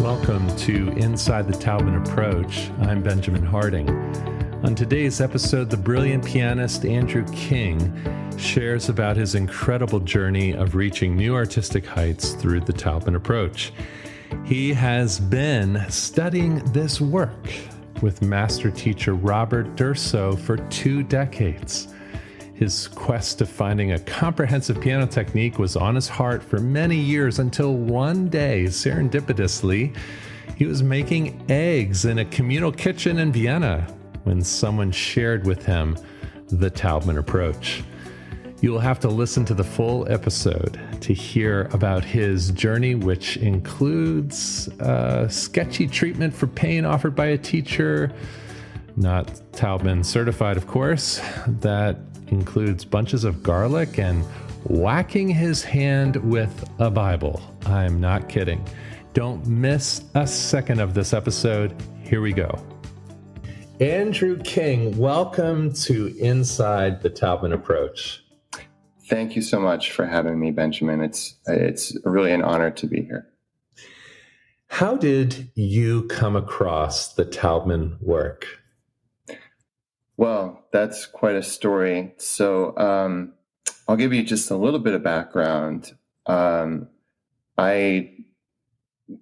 Welcome to Inside the Taubman Approach. I'm Benjamin Harding. On today's episode, the brilliant pianist Andrew King shares about his incredible journey of reaching new artistic heights through the Taubman Approach. He has been studying this work with master teacher Robert Durso for 2 decades. His quest of finding a comprehensive piano technique was on his heart for many years until one day, serendipitously, he was making eggs in a communal kitchen in Vienna when someone shared with him the Taubman Approach. You'll have to listen to the full episode to hear about his journey, which includes sketchy treatment for pain offered by a teacher, not Taubman certified, of course, that includes bunches of garlic and whacking his hand with a Bible. I'm not kidding. Don't miss a second of this episode. Here we go. Andrew King, welcome to Inside the Taubman Approach. Thank you so much for having me, Benjamin. It's really an honor to be here. How did you come across the Taubman work? Well, that's quite a story. So I'll give you just a little bit of background. I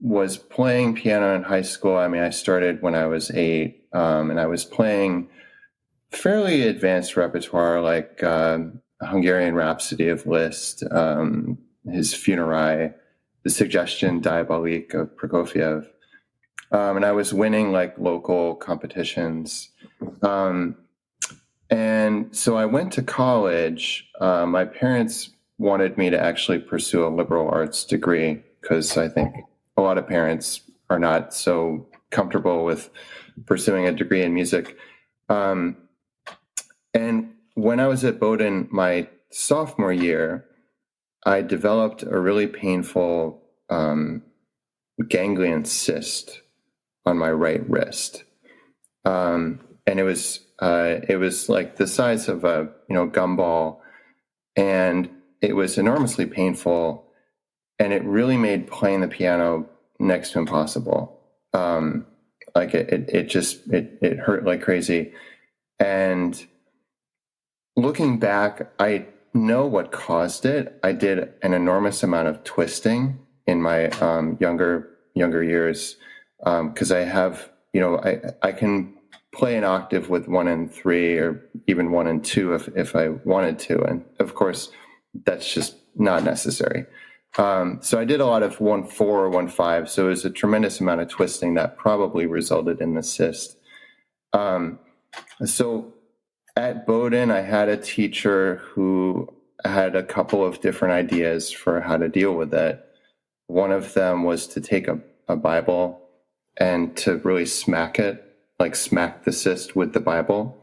was playing piano in high school. I started when I was 8, and I was playing fairly advanced repertoire like Hungarian Rhapsody of Liszt, his Funerai, the Suggestion Diabolique of Prokofiev. And I was winning like local competitions. And so I went to college. My parents wanted me to actually pursue a liberal arts degree because I think a lot of parents are not so comfortable with pursuing a degree in music. And when I was at Bowdoin my sophomore year, I developed a really painful ganglion cyst on my right wrist. And it was like the size of a gumball, and it was enormously painful, and it really made playing the piano next to impossible. Like it hurt like crazy. And looking back, I know what caused it. I did an enormous amount of twisting in my younger years because I have I can play an octave with 1 and 3 or even 1 and 2 if I wanted to. And of course, that's just not necessary. So I did a lot of 1-4 or 1-5. So it was a tremendous amount of twisting that probably resulted in the cyst. So at Bowdoin, I had a teacher who had a couple of different ideas for how to deal with it. One of them was to take a Bible and to really smack it, like smack the cyst with the Bible.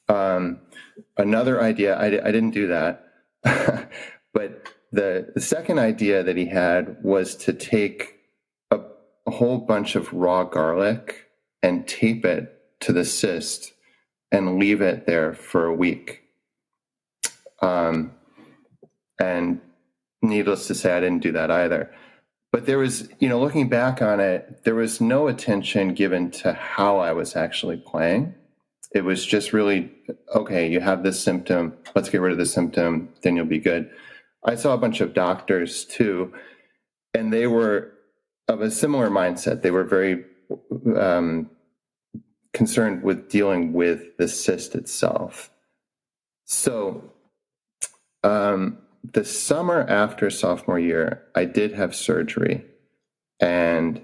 Another idea, I didn't do that, but the second idea that he had was to take a whole bunch of raw garlic and tape it to the cyst and leave it there for a week. And needless to say, I didn't do that either. But there was, looking back on it, there was no attention given to how I was actually playing. It was just really, okay, you have this symptom, let's get rid of the symptom, then you'll be good. I saw a bunch of doctors too, and they were of a similar mindset. They were very concerned with dealing with the cyst itself. So the summer after sophomore year, I did have surgery, and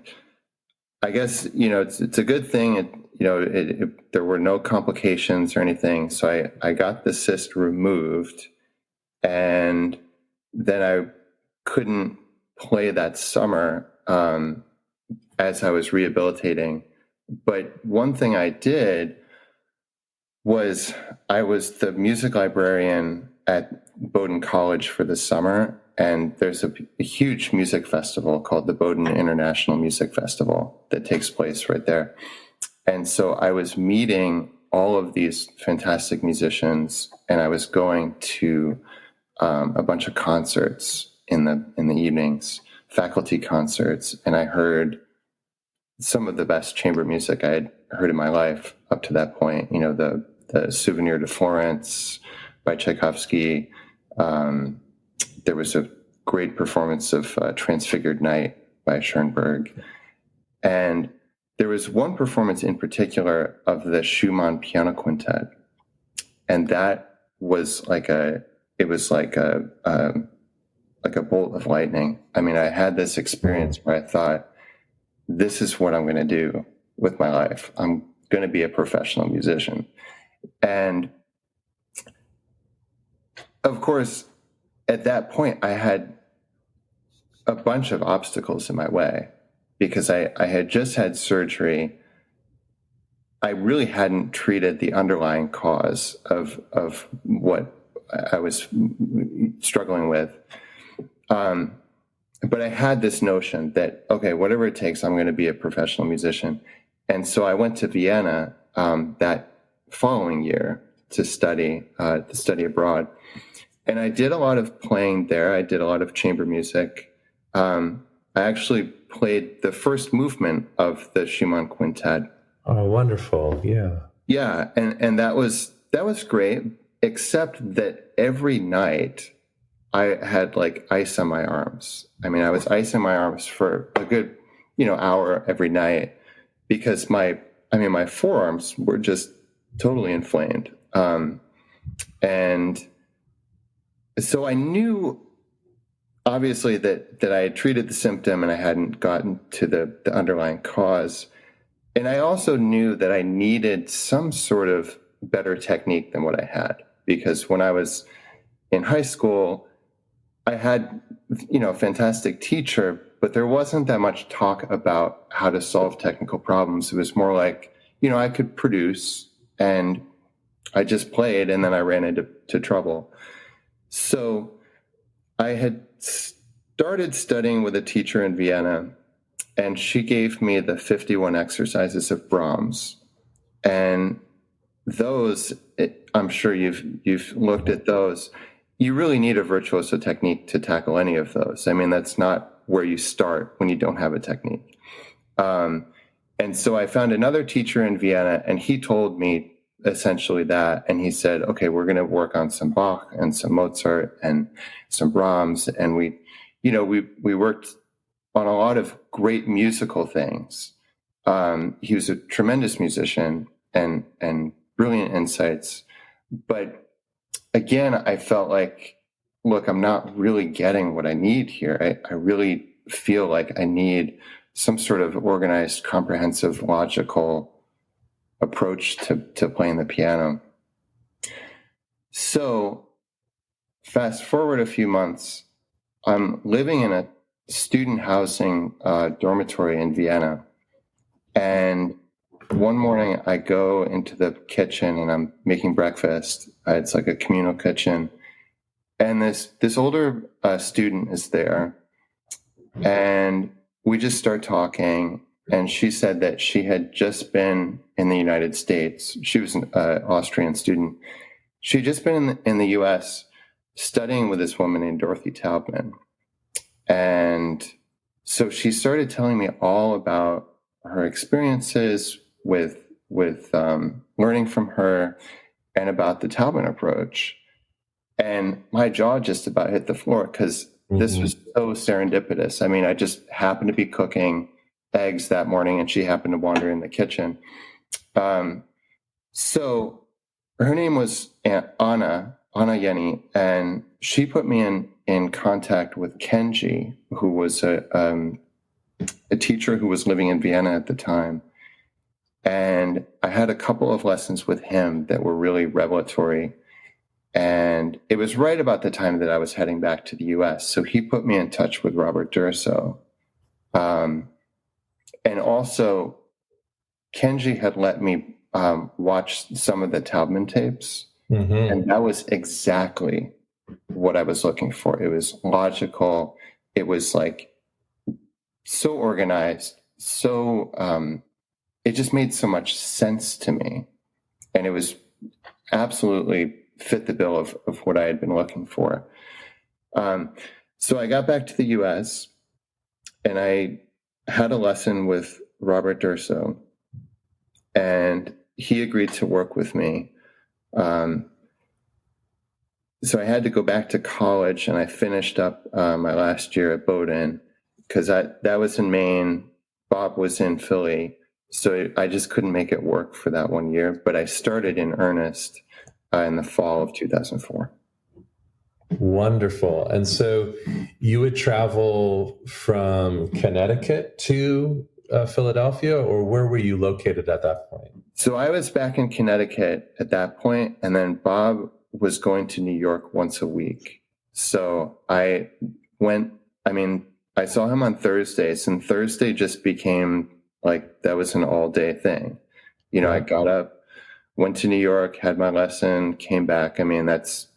I guess it's a good thing. There were no complications or anything, so I got the cyst removed, and then I couldn't play that summer as I was rehabilitating. But one thing I did was I was the music librarian at Bowdoin College for the summer, and there's a huge music festival called the Bowdoin International Music Festival that takes place right there. And so I was meeting all of these fantastic musicians, and I was going to a bunch of concerts in the evenings, faculty concerts, and I heard some of the best chamber music I had heard in my life up to that point. The Souvenir de Florence by Tchaikovsky. There was a great performance of Transfigured Night by Schoenberg. And there was one performance in particular of the Schumann Piano Quintet. And that was like a bolt of lightning. I mean, I had this experience where I thought, this is what I'm going to do with my life. I'm going to be a professional musician. And of course, at that point, I had a bunch of obstacles in my way because I had just had surgery. I really hadn't treated the underlying cause of what I was struggling with. But I had this notion that, okay, whatever it takes, I'm going to be a professional musician. And so I went to Vienna that following year to study abroad. And I did a lot of playing there. I did a lot of chamber music. I actually played the first movement of the Schumann Quintet. Oh, wonderful. Yeah. Yeah. And that was great, except that every night I had like ice on my arms. I mean, I was icing my arms for a good, hour every night because my forearms were just totally inflamed. And so I knew obviously that I had treated the symptom and I hadn't gotten to the underlying cause. And I also knew that I needed some sort of better technique than what I had, because when I was in high school, I had, a fantastic teacher, but there wasn't that much talk about how to solve technical problems. It was more like, I could produce and I just played and then I ran into trouble. So I had started studying with a teacher in Vienna, and she gave me the 51 exercises of Brahms. And those, I'm sure you've looked at those. You really need a virtuoso technique to tackle any of those. I mean, that's not where you start when you don't have a technique. And so I found another teacher in Vienna, and he told me essentially that. And he said, okay, we're going to work on some Bach and some Mozart and some Brahms. And we worked on a lot of great musical things. He was a tremendous musician and brilliant insights. But again, I felt like, look, I'm not really getting what I need here. I really feel like I need some sort of organized, comprehensive, logical approach to playing the piano. So fast forward a few months, I'm living in a student housing dormitory in Vienna. And one morning I go into the kitchen and I'm making breakfast. It's like a communal kitchen. And this older student is there. And we just start talking. And she said that she had just been in the United States. She was an Austrian student. She'd just been in the US studying with this woman named Dorothy Taubman. And so she started telling me all about her experiences with learning from her and about the Taubman approach. And my jaw just about hit the floor because this was so serendipitous. I mean, I just happened to be cooking eggs that morning and she happened to wander in the kitchen. So her name was Anna Yenny, and she put me in contact with Kenji, who was a teacher who was living in Vienna at the time. And I had a couple of lessons with him that were really revelatory. And it was right about the time that I was heading back to the US. So he put me in touch with Robert Durso. And also, Kenji had let me watch some of the Taubman tapes. And that was exactly what I was looking for. It was logical. It was like so organized, so it just made so much sense to me. And it was absolutely fit the bill of what I had been looking for. So I got back to the US and I had a lesson with Robert Durso, and he agreed to work with me. So I had to go back to college, and I finished up my last year at Bowdoin because that was in Maine. Bob was in Philly, so I just couldn't make it work for that 1 year. But I started in earnest in the fall of 2004. Wonderful. And so you would travel from Connecticut to Philadelphia, or where were you located at that point? So I was back in Connecticut at that point, and then Bob was going to New York once a week. So I saw him on Thursdays, and Thursday just became like, that was an all-day thing. I got up, went to New York, had my lesson, came back. I mean, that's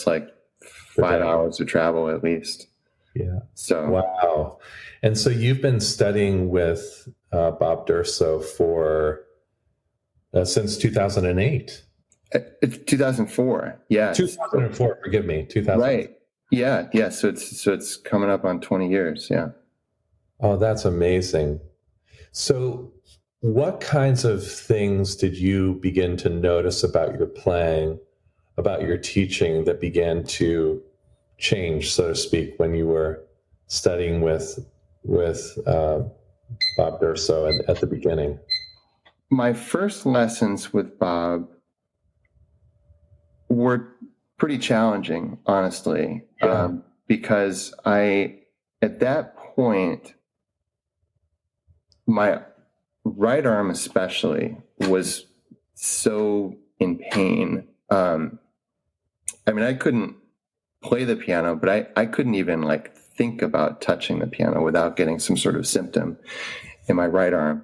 like 5 hours of travel at least. Yeah. So wow. And so you've been studying with Bob Durso for since 2008. It's 2004. Yeah. 2004. Forgive me. 2000. Right. Yeah. Yeah. So it's coming up on 20 years. Yeah. Oh, that's amazing. So what kinds of things did you begin to notice about your playing, about your teaching, that began to change, so to speak, when you were studying with Bob Durso at the beginning? My first lessons with Bob were pretty challenging, honestly, because at that point, my right arm especially was so in pain. I couldn't play the piano, but I couldn't even think about touching the piano without getting some sort of symptom in my right arm.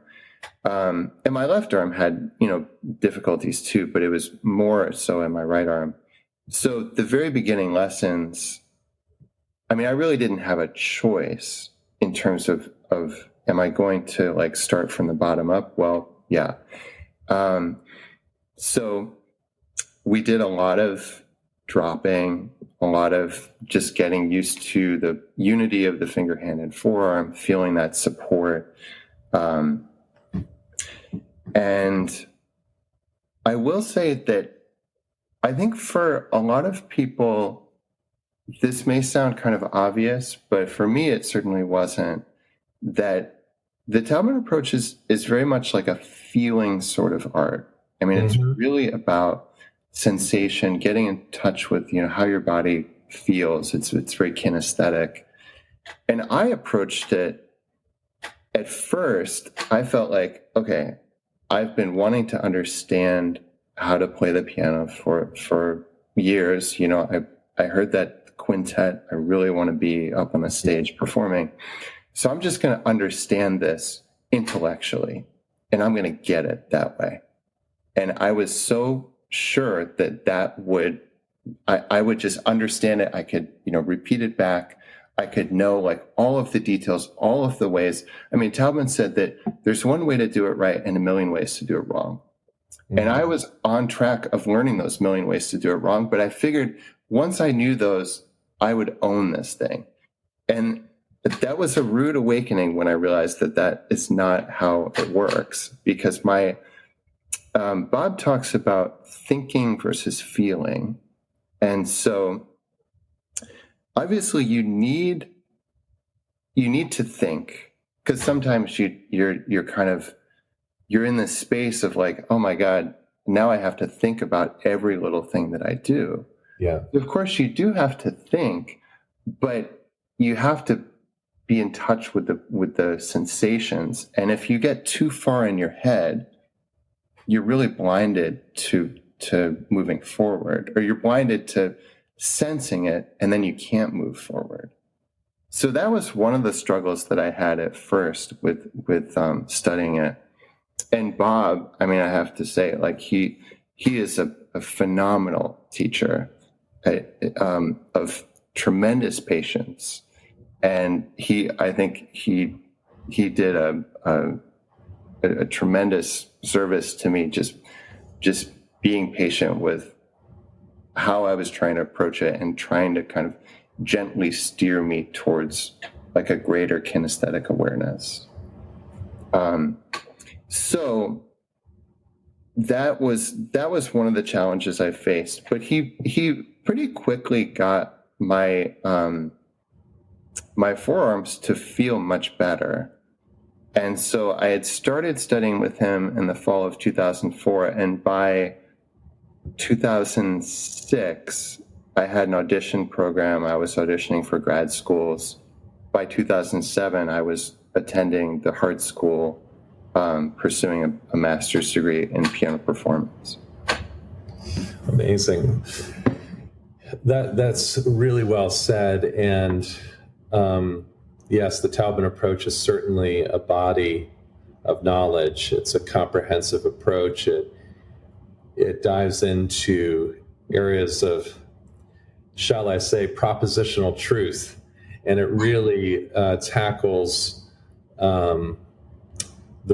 And my left arm had, difficulties too, but it was more so in my right arm. So the very beginning lessons, I really didn't have a choice in terms of am I going to start from the bottom up? Well, yeah. So we did a lot of dropping, a lot of just getting used to the unity of the finger, hand, and forearm, feeling that support. And I will say that I think for a lot of people, this may sound kind of obvious, but for me, it certainly wasn't, that the Taubman approach is very much like a feeling sort of art. It's really about sensation, getting in touch with, how your body feels. It's very kinesthetic. And I approached it, at first, I felt like, okay, I've been wanting to understand how to play the piano for years. I heard that quintet. I really want to be up on the stage performing. So I'm just going to understand this intellectually, and I'm going to get it that way. And I was so sure that I would just understand it. I could, repeat it back. I could know all of the details, all of the ways. Taubman said that there's one way to do it right and a million ways to do it wrong. Mm-hmm. And I was on track of learning those million ways to do it wrong, but I figured once I knew those, I would own this thing. And that was a rude awakening when I realized that is not how it works, because Bob talks about thinking versus feeling. And so obviously you need to think, because sometimes you're in this space of oh my God, now I have to think about every little thing that I do. Yeah. Of course you do have to think, but you have to be in touch with the sensations. And if you get too far in your head, you're really blinded to moving forward, or you're blinded to sensing it, and then you can't move forward. So that was one of the struggles that I had at first with studying it. And Bob, I have to say, he is a phenomenal teacher of tremendous patience. And I think he did a tremendous service to me, just being patient with how I was trying to approach it and trying to kind of gently steer me towards a greater kinesthetic awareness. So that was one of the challenges I faced. But he pretty quickly got my my forearms to feel much better. And so I had started studying with him in the fall of 2004, and by 2006, I had an audition program. I was auditioning for grad schools. By 2007, I was attending the Hart School, pursuing a master's degree in piano performance. Amazing. That's really well said. And yes, the Taubman Approach is certainly a body of knowledge. It's a comprehensive approach. It dives into areas of, shall I say, propositional truth, and it really tackles the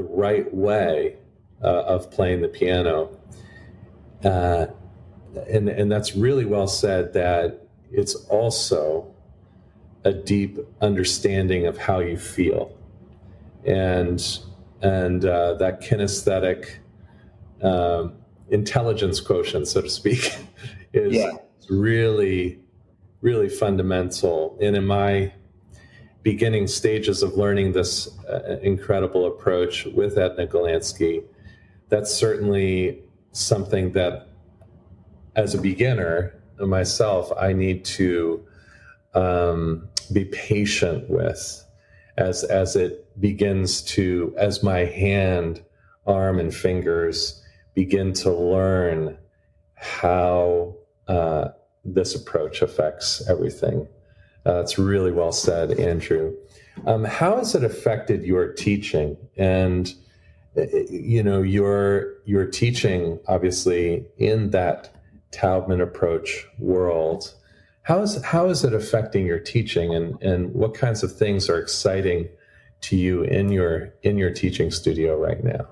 right way of playing the piano. And that's really well said, that it's also a deep understanding of how you feel. And that kinesthetic intelligence quotient, so to speak, is really, really fundamental. And in my beginning stages of learning this incredible approach with Edna Golandsky, that's certainly something that, as a beginner myself, I need to be patient with as it begins to, as my hand, arm, and fingers begin to learn how this approach affects everything. It's really well said, Andrew. How has it affected your teaching? And your teaching, obviously, in that Taubman Approach world. How is it affecting your teaching, and what kinds of things are exciting to you in your teaching studio right now?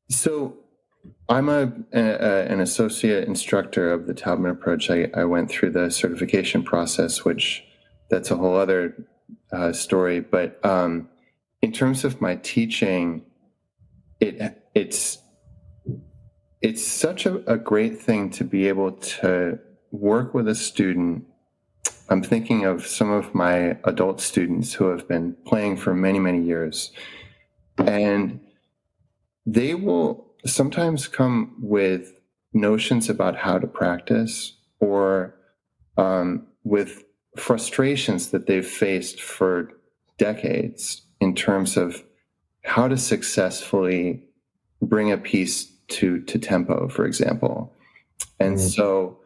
So I'm an associate instructor of the Taubman Approach. I went through the certification process, which that's a whole other story. But in terms of my teaching, it's such a great thing to be able to work with a student. I'm thinking of some of my adult students who have been playing for many, many years, and they will sometimes come with notions about how to practice, or with frustrations that they've faced for decades in terms of how to successfully bring a piece to tempo, for example. And so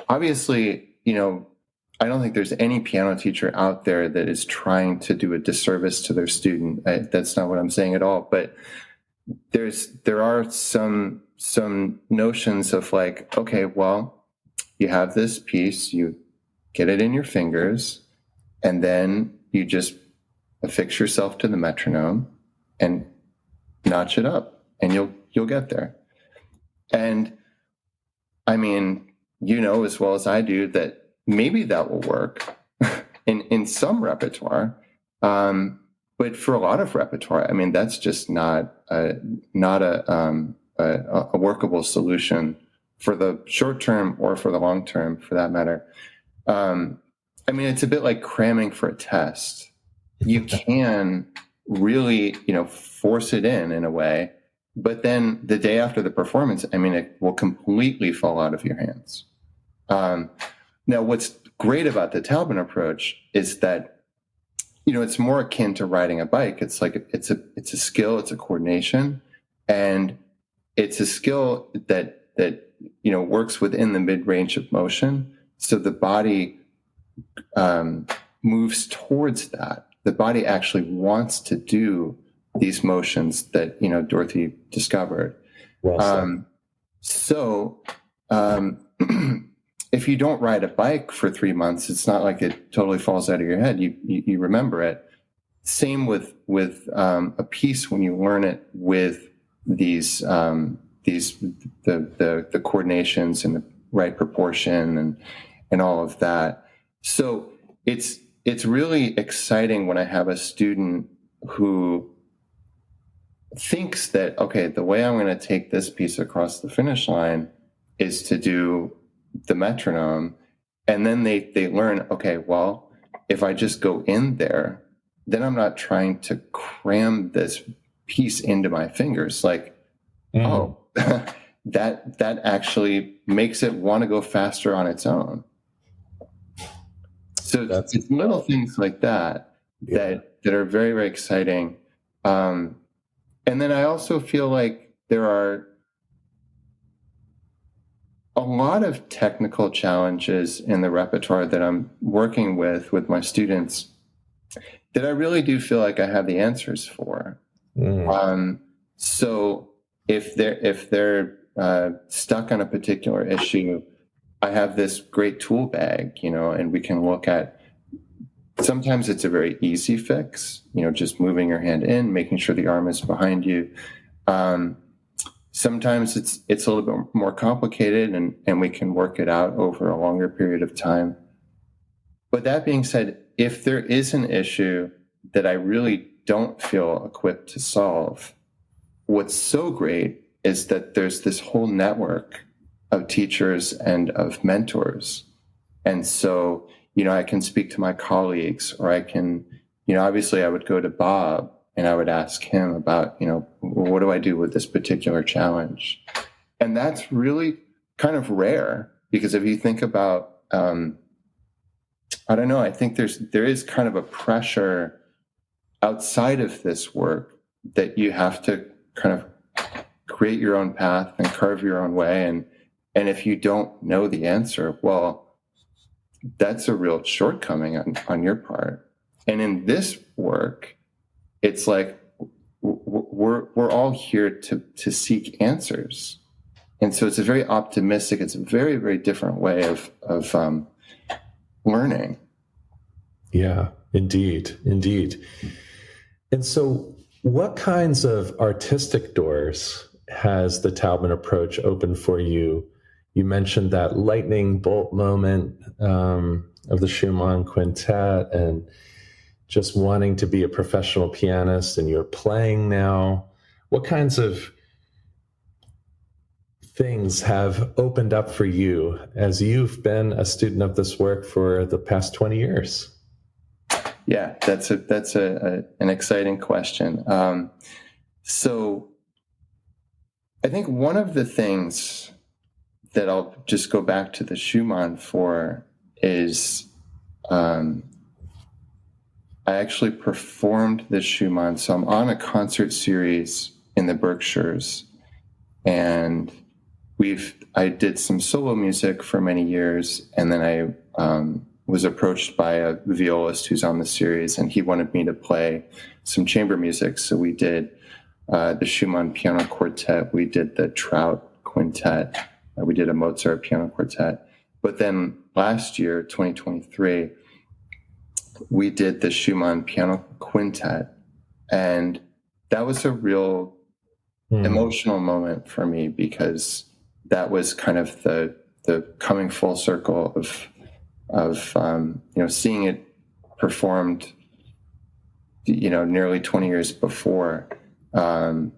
obviously, I don't think there's any piano teacher out there that is trying to do a disservice to their student. That's not what I'm saying at all. But there are some notions of like, okay, well, you have this piece, you get it in your fingers, and then you just affix yourself to the metronome and notch it up, and you'll get there. And I mean, as well as I do that maybe that will work in some repertoire, but for a lot of repertoire, I mean, that's just not a workable solution for the short term or for the long term, for that matter. I mean, it's a bit like cramming for a test. You can really, force it in a way, but then the day after the performance, I mean, it will completely fall out of your hands. Now, what's great about the Taubman Approach is that, it's more akin to riding a bike. It's like it's a skill, it's a coordination, and it's a skill that works within the mid-range of motion. So the body moves towards that. The body actually wants to do these motions that Dorothy discovered. Well said. If you don't ride a bike for 3 months, it's not like it totally falls out of your head. You remember it. Same with a piece when you learn it with these the coordinations and the right proportion and all of that. So it's really exciting when I have a student who thinks that, okay, the way I'm going to take this piece across the finish line is to do the metronome. And then they learn, okay, well, if I just go in there, then I'm not trying to cram this piece into my fingers. Like, oh, that actually makes it want to go faster on its own. So it's little things like that that are very, very exciting. And then I also feel like there are a lot of technical challenges in the repertoire that I'm working with my students that I really do feel like I have the answers for. So if they're stuck on a particular issue, I have this great tool bag, and we can look at. Sometimes it's a very easy fix, just moving your hand in, making sure the arm is behind you. Sometimes it's a little bit more complicated, and we can work it out over a longer period of time. But that being said, if there is an issue that I really don't feel equipped to solve, what's so great is that there's this whole network of teachers and of mentors. And so, I can speak to my colleagues, or I can, obviously I would go to Bob and I would ask him about, what do I do with this particular challenge? And that's really kind of rare, because if you think about, I don't know, I think there is kind of a pressure outside of this work that you have to kind of create your own path and carve your own way. And if you don't know the answer, well, that's a real shortcoming on your part. And in this work, it's like we're all here to seek answers. And so it's a very optimistic, it's a very, very different way of learning. Yeah, indeed. And so what kinds of artistic doors has the Taubman approach opened for you? You mentioned that lightning bolt moment of the Schumann quintet and just wanting to be a professional pianist, and you're playing now. What kinds of things have opened up for you as you've been a student of this work for the past 20 years? Yeah, that's an exciting question. So I think one of the things that I'll just go back to the Schumann for is I actually performed the Schumann. So I'm on a concert series in the Berkshires, and I did some solo music for many years, and then I was approached by a violist who's on the series, and he wanted me to play some chamber music. So we did the Schumann piano quartet, we did the Trout quintet, we did a Mozart piano quartet. But then last year, 2023, we did the Schumann piano quintet. And that was a real emotional moment for me, because that was kind of the coming full circle of seeing it performed, nearly 20 years before. And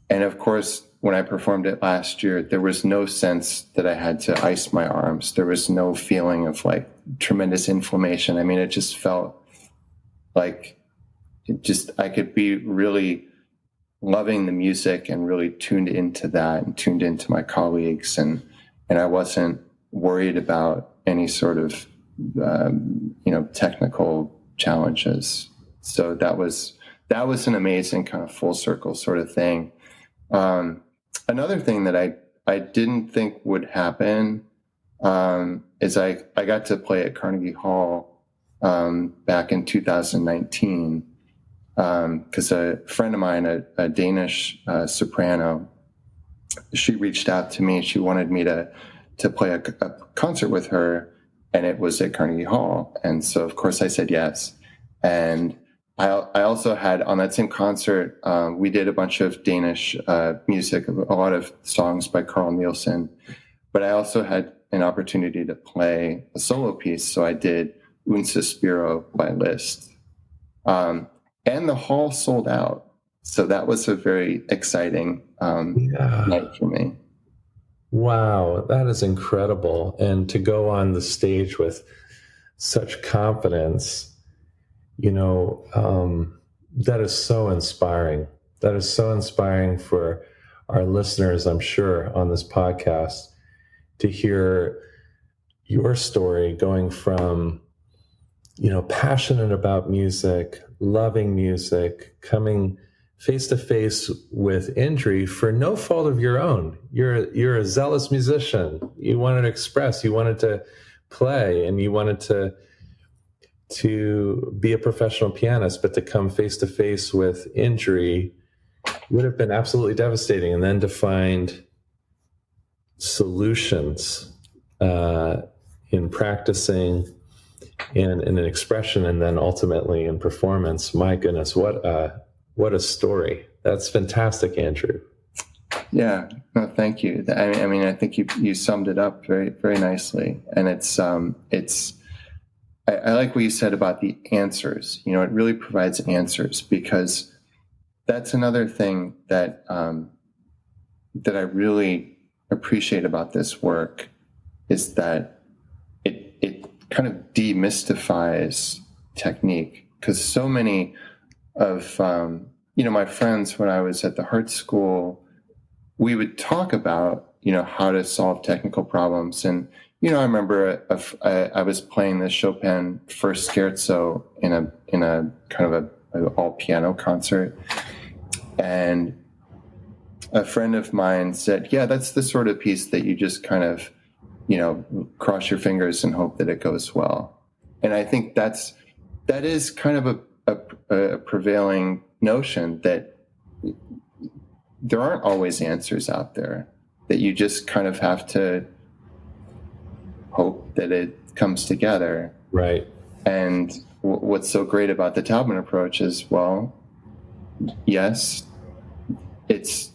of course, when I performed it last year, there was no sense that I had to ice my arms. There was no feeling of like tremendous inflammation. I mean, it just felt like I could be really loving the music and really tuned into that and tuned into my colleagues. And I wasn't worried about any sort of, technical challenges. So that was an amazing kind of full circle sort of thing. Another thing that I didn't think would happen is I got to play at Carnegie Hall back in 2019 because a friend of mine, a Danish soprano, she reached out to me. She wanted me to play a concert with her, and it was at Carnegie Hall. And so, of course, I said yes. And I also had, on that same concert, we did a bunch of Danish music, a lot of songs by Carl Nielsen, but I also had an opportunity to play a solo piece. So I did Un Sospiro by Liszt. And the hall sold out. So that was a very exciting night for me. Wow, that is incredible. And to go on the stage with such confidence, that is so inspiring. That is so inspiring for our listeners, I'm sure, on this podcast to hear your story going from, passionate about music, loving music, coming face to face with injury for no fault of your own. You're a zealous musician. You wanted to express, you wanted to play, and you wanted to be a professional pianist, but to come face to face with injury would have been absolutely devastating. And then to find solutions in practicing and in an expression, and then ultimately in performance. My goodness, what a story. That's fantastic, Andrew. Yeah, no, thank you. I mean, I think you summed it up very, very nicely. And I like what you said about the answers. It really provides answers, because that's another thing that that I really appreciate about this work, is that it kind of demystifies technique. Because so many of my friends, when I was at the Heart School, we would talk about how to solve technical problems. And I remember I was playing the Chopin First Scherzo in a kind of an all piano concert, and a friend of mine said, "Yeah, that's the sort of piece that you just kind of cross your fingers and hope that it goes well." And I think that is kind of a prevailing notion, that there aren't always answers out there, that you just kind of have to hope that it comes together. Right. And what's so great about the Taubman approach is, well, yes, it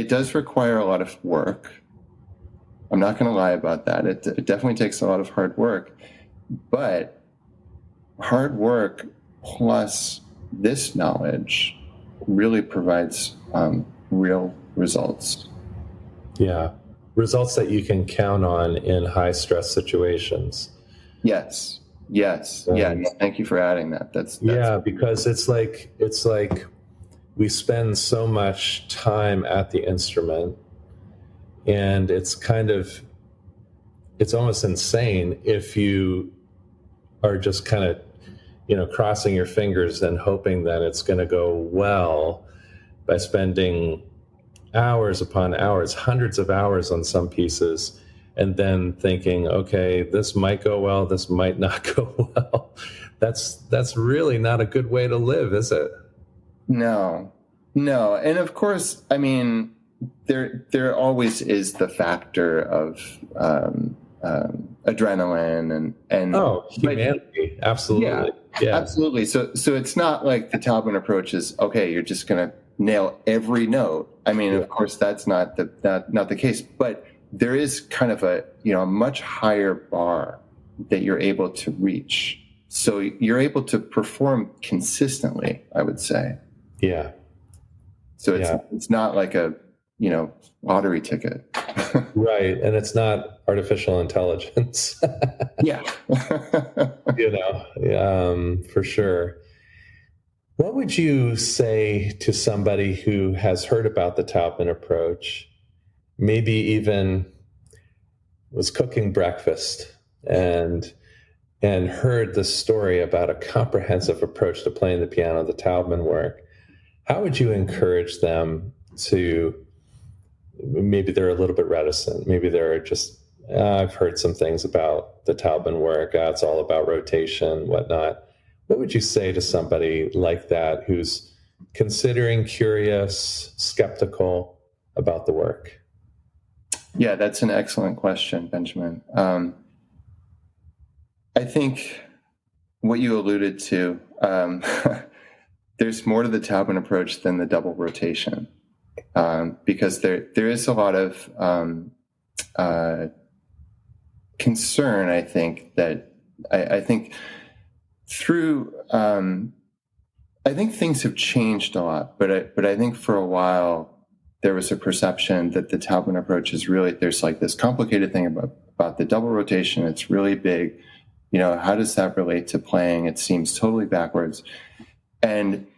does require a lot of work. I'm not going to lie about that. It definitely takes a lot of hard work, but hard work plus this knowledge really provides real results. Yeah. Results that you can count on in high stress situations. Yes. Yeah. Thank you for adding that. That's because it's like we spend so much time at the instrument, and it's almost insane if you are just kind of, crossing your fingers and hoping that it's going to go well by spending hours upon hours, hundreds of hours on some pieces, and then thinking, okay, this might go well, this might not go well. That's really not a good way to live, is it? No. And of course, I mean, there always is the factor of adrenaline and humanity. Absolutely. Yeah, absolutely. So it's not like the Taubman approach is, okay, you're just going to nail every note. I mean, of course, that's not the case, but there is kind of a much higher bar that you're able to reach. So you're able to perform consistently, I would say. Yeah. So it's not like a lottery ticket. Right. And it's not artificial intelligence. Yeah. For sure. What would you say to somebody who has heard about the Taubman approach, maybe even was cooking breakfast and heard the story about a comprehensive approach to playing the piano, the Taubman work? How would you encourage them to, maybe they're a little bit reticent, maybe they're just, I've heard some things about the Taubman work, it's all about rotation, whatnot. What would you say to somebody like that who's considering, curious, skeptical about the work? Yeah, that's an excellent question, Benjamin. I think what you alluded to, there's more to the Taubman approach than the double rotation, because there is a lot of concern. I think that I think through I think things have changed a lot, but I think for a while there was a perception that the Taubman approach is really, there's like this complicated thing about the double rotation. It's really big. How does that relate to playing? It seems totally backwards. And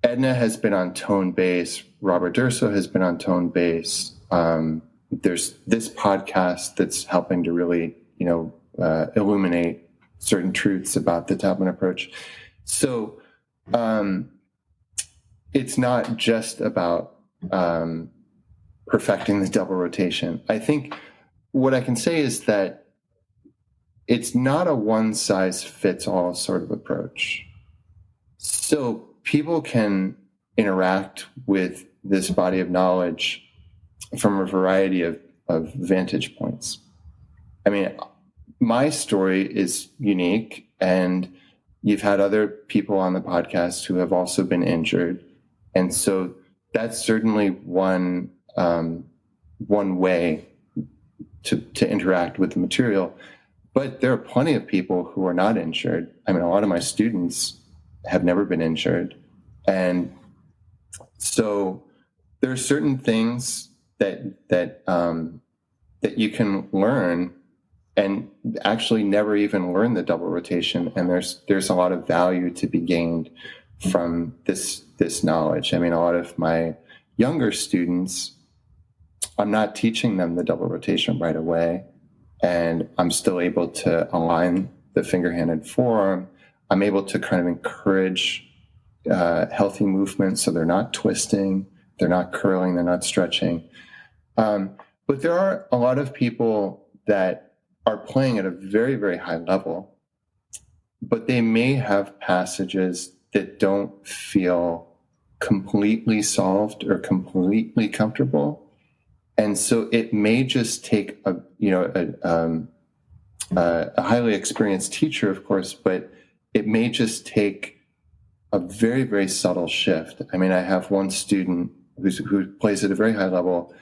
Edna has been on tone bass. Robert Durso has been on tone bass. There's this podcast that's helping to really, illuminate certain truths about the Taubman approach. So it's not just about perfecting the double rotation. I think what I can say is that it's not a one-size-fits-all sort of approach. So people can interact with this body of knowledge from a variety of vantage points. I mean, my story is unique, and you've had other people on the podcast who have also been injured. And so that's certainly one way to interact with the material. But there are plenty of people who are not injured. I mean, a lot of my students have never been injured. And so there are certain things that you can learn and actually never even learn the double rotation. And there's a lot of value to be gained from this knowledge. I mean, a lot of my younger students, I'm not teaching them the double rotation right away, and I'm still able to align the finger-handed forearm. I'm able to kind of encourage healthy movement, so they're not twisting, they're not curling, they're not stretching. But there are a lot of people that are playing at a very, very high level, but they may have passages that don't feel completely solved or completely comfortable. And so it may just take a highly experienced teacher, of course, but it may just take a very, very subtle shift. I mean, I have one student who plays at a very high level,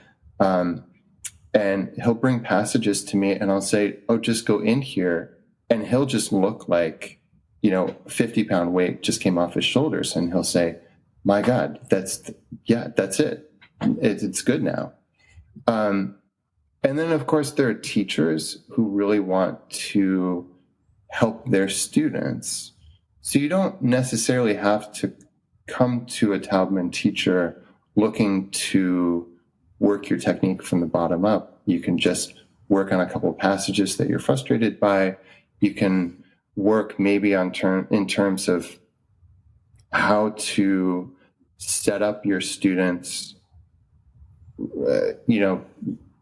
and he'll bring passages to me, and I'll say, "Oh, just go in here," and he'll just look like, 50-pound weight just came off his shoulders, and he'll say, "My God, that's it. It's good now." And then, of course, there are teachers who really want to help their students. So you don't necessarily have to come to a Taubman teacher looking to work your technique from the bottom up. You can just work on a couple of passages that you're frustrated by. You can work maybe in terms of how to set up your students,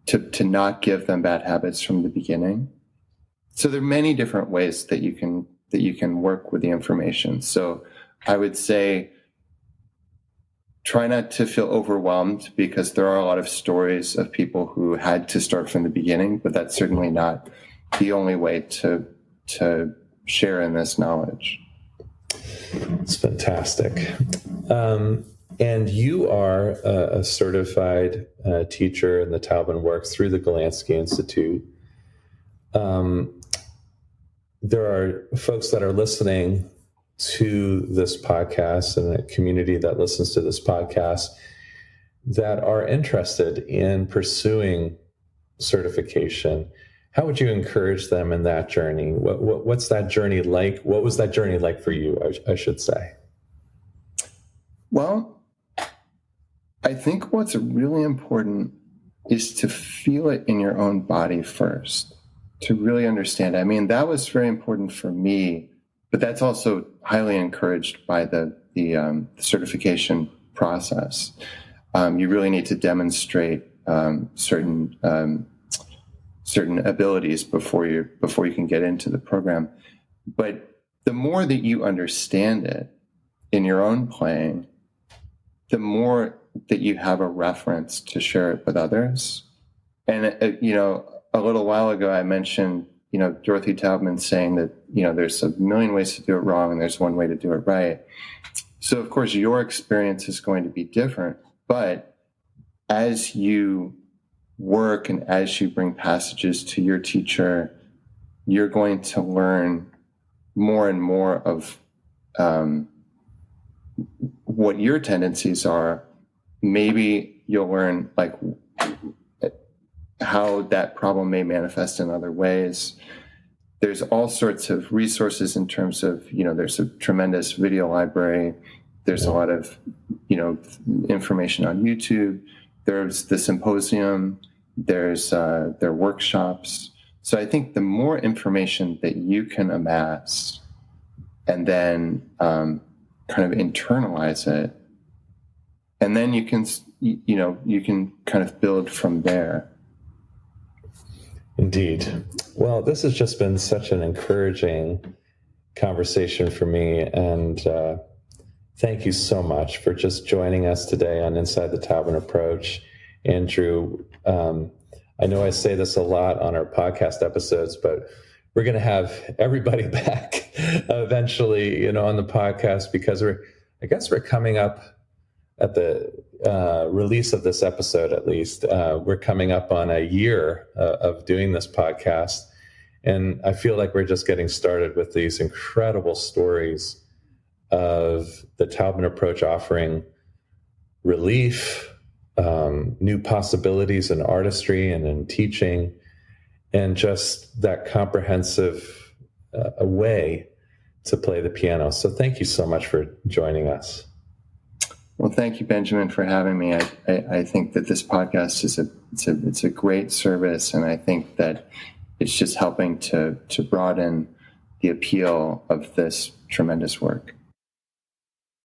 to not give them bad habits from the beginning. So there are many different ways that you can work with the information. So I would say try not to feel overwhelmed, because there are a lot of stories of people who had to start from the beginning, but that's certainly not the only way to share in this knowledge. It's fantastic. And you are a certified teacher in the Taubman work through the Golandsky Institute. There are folks that are listening to this podcast, and a community that listens to this podcast, that are interested in pursuing certification. How would you encourage them in that journey? What's that journey like? What was that journey like for you, I should say? Well, I think what's really important is to feel it in your own body first, to really understand. I mean, that was very important for me, but that's also highly encouraged by the certification process. You really need to demonstrate certain abilities before you can get into the program. But the more that you understand it in your own playing, the more that you have a reference to share it with others. And, a little while ago, I mentioned, Dorothy Taubman saying that, there's a million ways to do it wrong and there's one way to do it right. So, of course, your experience is going to be different. But as you work and as you bring passages to your teacher, you're going to learn more and more of what your tendencies are, maybe you'll learn like how that problem may manifest in other ways. There's all sorts of resources in terms of, there's a tremendous video library. There's a lot of, information on YouTube. There's the symposium. There are workshops. So I think the more information that you can amass and then kind of internalize it, and then you can kind of build from there. Indeed. Well, this has just been such an encouraging conversation for me. And thank you so much for just joining us today on Inside the Taubman Approach. Andrew, I know I say this a lot on our podcast episodes, but we're going to have everybody back eventually, on the podcast, because we're coming up at the release of this episode, at least. We're coming up on a year of doing this podcast. And I feel like we're just getting started with these incredible stories of the Taubman Approach offering relief, new possibilities in artistry and in teaching, and just that comprehensive way to play the piano. So thank you so much for joining us. Well, thank you, Benjamin, for having me. I think that this podcast is a great service, and I think that it's just helping to broaden the appeal of this tremendous work.